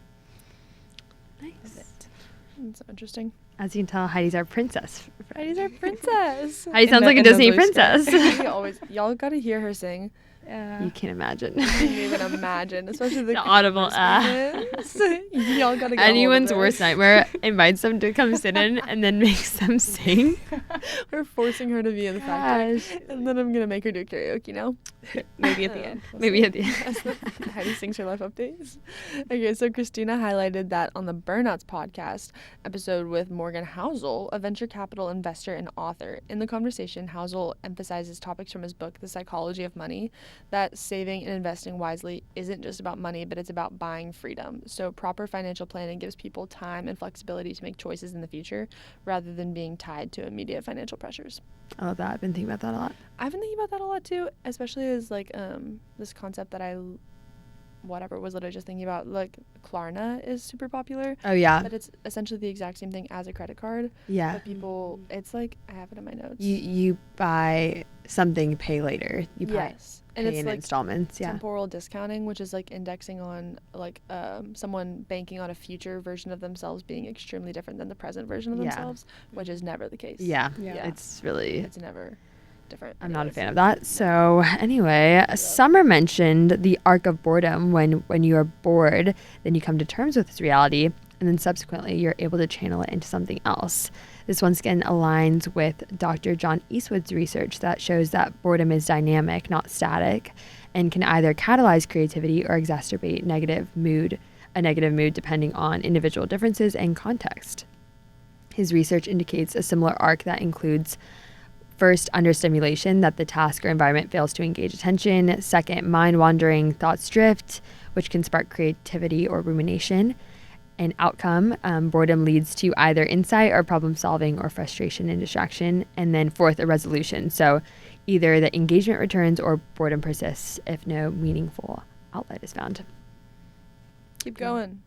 Nice. That's so interesting. As you can tell, Heidi's our princess. Heidi's our princess. Heidi sounds like a Disney princess. Y'all gotta hear her sing. Yeah. You can't imagine. I can't even imagine, especially the audible Y'all gotta get anyone's worst nightmare invites them to come sit in and then makes them sing. We're forcing her to be in the factory, and then I'm gonna make her do karaoke now. Maybe at the end. Maybe at the end. Heidi sings her life updates. Okay, so Christina highlighted that on the Burnouts podcast episode with Morgan Housel, a venture capital investor and author. In the conversation, Housel emphasizes topics from his book, The Psychology of Money, that saving and investing wisely isn't just about money, but it's about buying freedom. So proper financial planning gives people time and flexibility to make choices in the future rather than being tied to immediate financial pressures. I love that. I've been thinking about that a lot. I've been thinking about that a lot too, especially as like this concept that I was literally just thinking about, like Klarna is super popular. Oh yeah. But it's essentially the exact same thing as a credit card. Yeah. But people, it's like, I have it in my notes. You buy something, pay later. You buy Yes. And pay it's in like installments. Yeah. temporal discounting, which is like indexing on like someone banking on a future version of themselves being extremely different than the present version of themselves, which is never the case. Yeah. Yeah. It's really. It's never different. I'm not a fan of that. So anyway, Summer mentioned the arc of boredom. When you are bored, then you come to terms with this reality, and then subsequently you're able to channel it into something else. This once again aligns with Dr. John Eastwood's research that shows that boredom is dynamic, not static, and can either catalyze creativity or exacerbate a negative mood depending on individual differences and context. His research indicates a similar arc that includes first, understimulation, that the task or environment fails to engage attention. Second, mind-wandering, thoughts drift, which can spark creativity or rumination. And outcome, boredom leads to either insight or problem solving or frustration and distraction. And then fourth, a resolution. So either the engagement returns or boredom persists if no meaningful outlet is found. Keep going.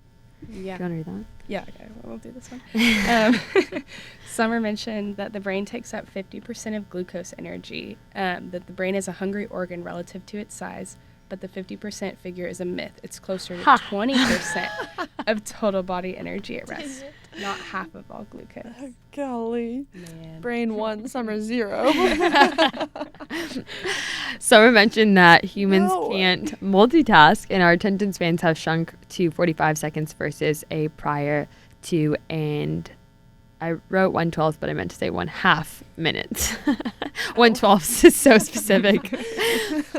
Yeah. Do you want to read that? Yeah, okay, we'll do this one. Summer mentioned that the brain takes up 50% of glucose energy, that the brain is a hungry organ relative to its size, but the 50% figure is a myth. It's closer to 20% of total body energy at rest, not half of all glucose. Oh, golly. Man. Brain 1, Summer 0. Summer mentioned that humans can't multitask, and our attention spans have shrunk to 45 seconds versus a prior to, and I wrote 1/12, but I meant to say 1/2 minutes. 1/12 is so specific.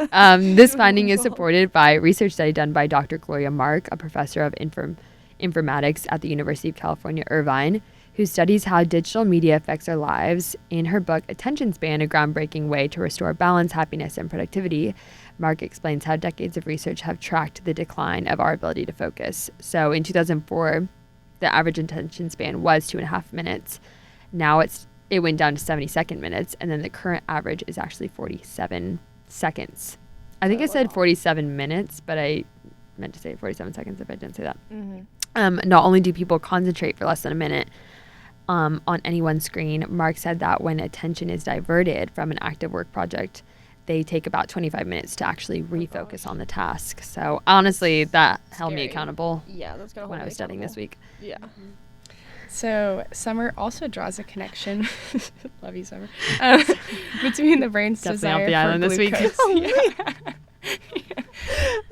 This finding is supported by a research study done by Dr. Gloria Mark, a professor of informatics at the University of California, Irvine, who studies how digital media affects our lives. In her book, Attention Span, A Groundbreaking Way to Restore Balance, Happiness, and Productivity, Mark explains how decades of research have tracked the decline of our ability to focus. So in 2004, the average attention span was 2.5 minutes. Now it went down to 70 minutes, and then the current average is actually 47 seconds. I think I said 47 minutes, but I meant to say 47 seconds if I didn't say that. Mm-hmm. Not only do people concentrate for less than a minute on any one screen, Mark said that when attention is diverted from an active work project, they take about 25 minutes to actually refocus on the task. So honestly, that held me accountable. Yeah, that's gonna hold when me I was studying this week. Yeah. So Summer also draws a connection, love you, Summer, between the brain's Definitely desire off the island for this glucose. week.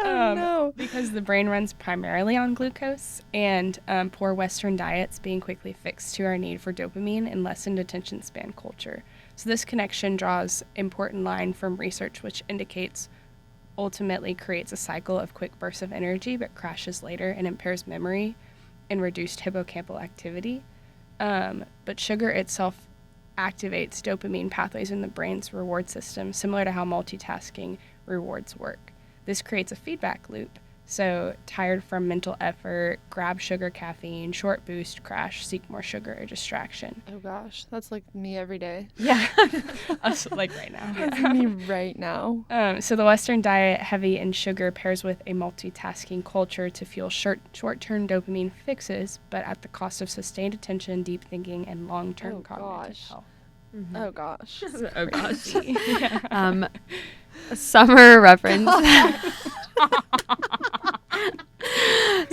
No. Because the brain runs primarily on glucose, and poor Western diets being quickly fixed to our need for dopamine and lessened attention span culture. So this connection draws important line from research which indicates ultimately creates a cycle of quick bursts of energy but crashes later and impairs memory and reduced hippocampal activity. But sugar itself activates dopamine pathways in the brain's reward system, similar to how multitasking rewards work. This creates a feedback loop. So tired from mental effort, grab sugar, caffeine, short boost, crash, seek more sugar or distraction. Oh gosh, that's like me every day. Yeah, us like right now. That's me right now. So the Western diet, heavy in sugar, pairs with a multitasking culture to fuel short-term dopamine fixes, but at the cost of sustained attention, deep thinking, and long-term cognitive health. Mm-hmm. Oh gosh. Oh gosh. Yeah. Summer reference.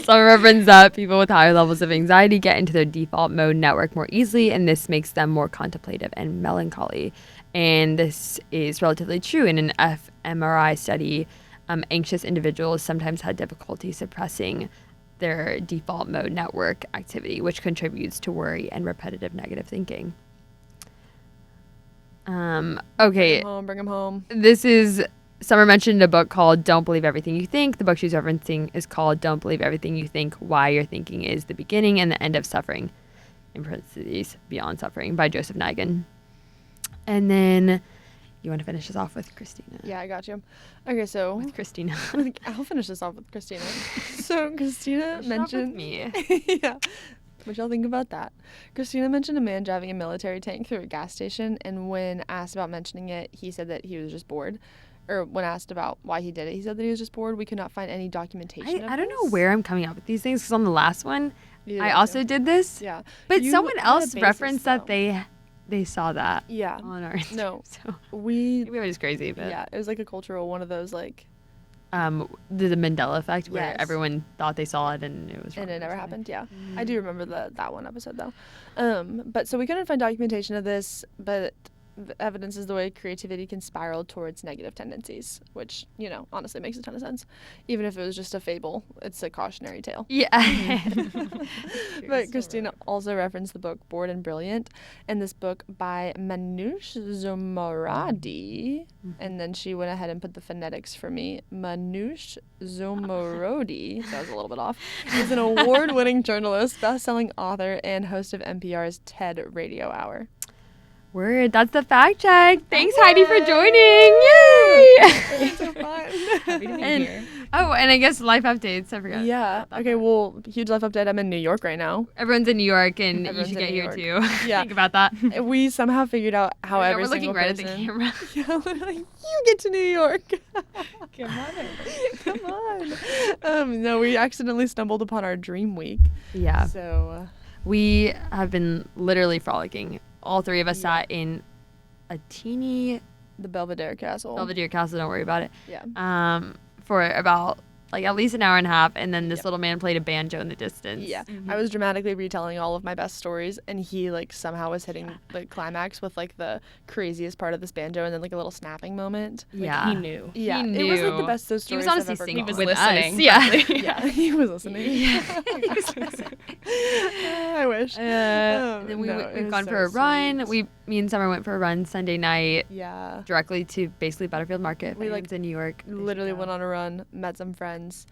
Summer reference that people with higher levels of anxiety get into their default mode network more easily, and this makes them more contemplative and melancholy. And this is relatively true. In an fMRI study, anxious individuals sometimes had difficulty suppressing their default mode network activity, which contributes to worry and repetitive negative thinking. Okay. Bring him home. This is, Summer mentioned a book called Don't Believe Everything You Think. The book she's referencing is called Don't Believe Everything You Think, Why Your Thinking is the Beginning and the End of Suffering, in parentheses, Beyond Suffering, by Joseph Nigan. And then you want to finish this off with Christina? Yeah, I got you. Okay, so With Christina. I'll finish this off with Christina. So Christina mentioned me. yeah. What y'all think about that? Christina mentioned a man driving a military tank through a gas station, and when asked about mentioning it, he said that he was just bored. Or when asked about why he did it, he said that he was just bored. We could not find any documentation of I don't know this. where I'm coming up with these things, because on the last one, You did I that also too. did this. Yeah. But You someone had a else basis, referenced that though. they saw that Yeah. on our Instagram. No. So We maybe I was crazy, but yeah, it was like a cultural one of those like the Mandela effect where Yes. everyone thought they saw it and it was wrong and it or never something. happened. Yeah. I do remember that one episode though. But so we couldn't find documentation of this, but the evidence is the way creativity can spiral towards negative tendencies, which, you know, honestly makes a ton of sense. Even if it was just a fable, it's a cautionary tale. Yeah. But Christina also referenced the book Bored and Brilliant, and this book by Manoush Zomorodi, and then she went ahead and put the phonetics for me. Manoush Zomorodi, so I was a little bit off, is an award-winning journalist, best-selling author, and host of NPR's TED Radio Hour. Word. That's the fact check. Thanks, Heidi, for joining. Yay! It's so fun. Happy to be And- here. Oh, and I guess life updates. I forgot. Yeah. Okay, well, huge life update. I'm in New York right now. Everyone's in New York, and Everyone's you should in get New here too. Yeah. Think about that. We somehow figured out how Yeah, every we're looking single right person. at the camera. Yeah, we're like, you get to New York. Come on. Come on. No, we accidentally stumbled upon our dream week. Yeah. So, We have been literally frolicking. All three of us Yeah. sat in a teeny the Belvedere Castle. Belvedere Castle, don't worry about it, Yeah. for about like at least an hour and a half, and then this Yep. little man played a banjo in the distance. Yeah. I was dramatically retelling all of my best stories, and he like somehow was hitting the climax with like the craziest part of this banjo, and then like a little snapping moment. Yeah. He knew. Yeah, He it was like the knew. best those He was stories honestly I've ever singing gone. with listening, us. Yeah. Yeah, he was listening. I wish. Then No, we've it was gone so for a run. sweet. Me and Summer went for a run Sunday night Yeah. directly to basically Butterfield Market. We, like, in New York. Literally went on a run, met some friends,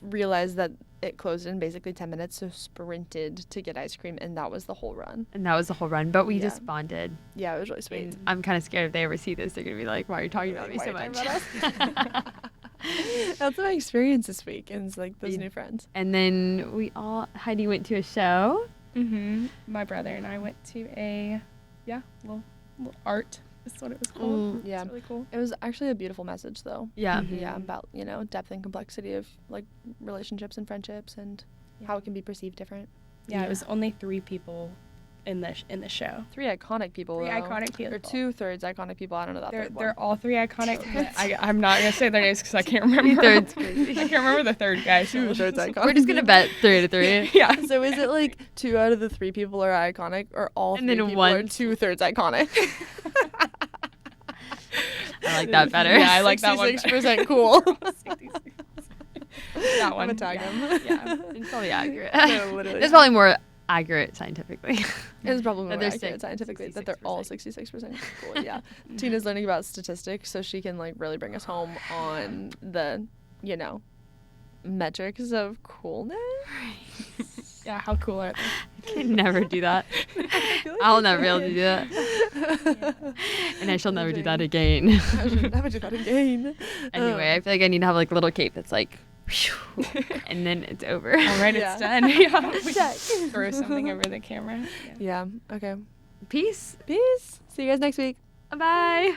realized that it closed in basically 10 minutes, so sprinted to get ice cream, and that was the whole run. And that was the whole run, but we Yeah. just bonded. Yeah, it was really sweet. And I'm kind of scared if they ever see this, they're gonna be like, "Why are you talking about me Why so are you much?" talking about us? That's my experience this week, and it's like those new friends. And then Heidi went to a show. Mm-hmm. My brother and I went to a, little art. Is what it was called. Yeah. It's really cool. It was actually a beautiful message, though. Yeah. Yeah, about, you know, depth and complexity of like relationships and friendships, and how it can be perceived different. Yeah, it was only 3 people in the show. 3 iconic people. 3 though. iconic people. Or 2/3 iconic people. I don't know that third one. They're all 3 iconic. But I'm not gonna say their names because I can't remember. Thirds I can't remember the third guy. So 2/3 iconic. We're just gonna bet 3 out of 3. yeah. So is it like 2 out of the 3 people are iconic, or all And 3 then people are one- 2/3 iconic? I like that better. Yeah, I like that one. 66% cool. That one. I'm gonna tag him. Yeah, it's probably accurate. No, literally. It's probably more accurate scientifically. It's probably more That they're accurate scientifically that they're all 66% cool. Yeah. Tina's learning about statistics, so she can like really bring us home on the, you know, metrics of coolness. Yeah, how cool are they? I can never do that. I feel like I'll you never be able to can. do that. And I shall never do that again. I should never do that again. Anyway, I feel like I need to have like a little cape that's like and then it's over. All right, Yeah. it's done. Yeah. We Check. throw something over the camera. Yeah. Okay. Peace. Peace. See you guys next week. Bye.